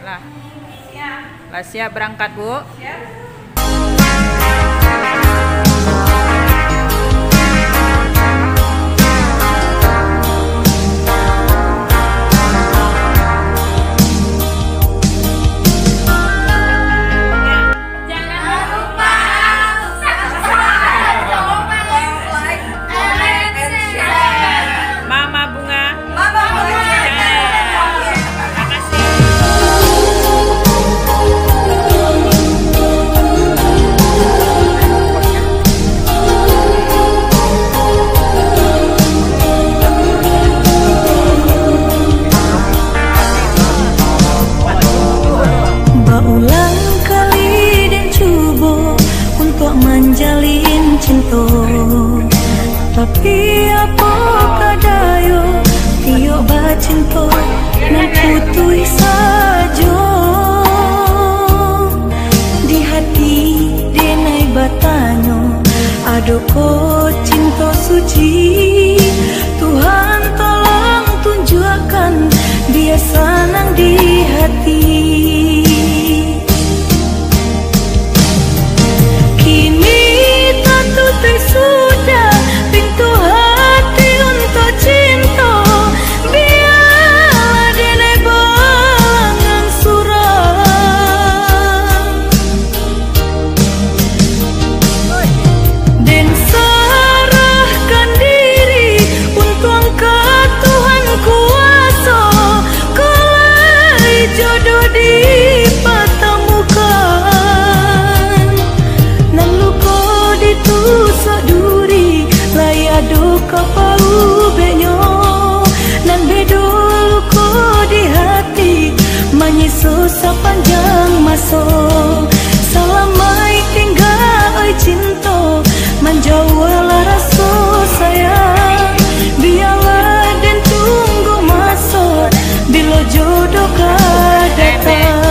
Lah. Lah siap berangkat, Bu. Siap. Tapi apa kadayo tiyo bacinto nan putui sajo di hati denai batanyo adoko cinta suci. Tuhan tolong tunjukkan dia senang di hati. Kini tentu sudah pintu hati untuk cinta, biar denai balangan surah dan serahkan diri untuk angkat Tuhan kuasa. Kelai jodoh dipertemukan nan luka ditusuk duri layado kapau benyo nan bedo luka di hati menyisu sepanjang masa. Selamai tinggal oi cinta menjauhlah rasa sayang. Biarlah dan tunggu masa bila jodoh kau datang.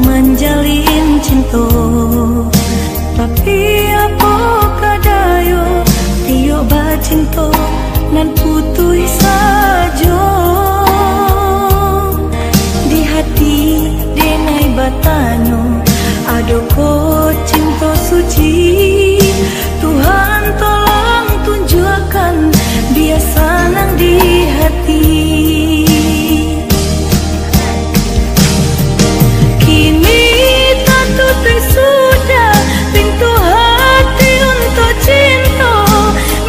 Menjalin cinta, tapi apa kadayo tiyo bacinta nan putui sajo di hati denai batanyo adoko cinta suci. Tuhan tolong tunjukkan dia senang di hati. Sudah pintu hati untuk cinta,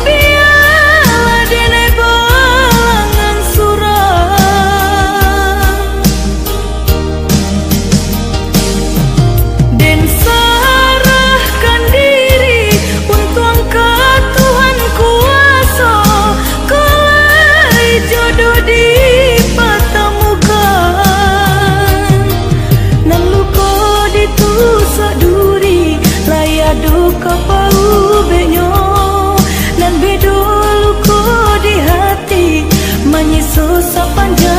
biarlah denai balangan surah dan serahkan diri untuk angkat Tuhan kuasa. Kelai jodoh dipertemukan nan luka ditusuk duri layado kapau benyo nan bedo luka di hati menyisu sepanjang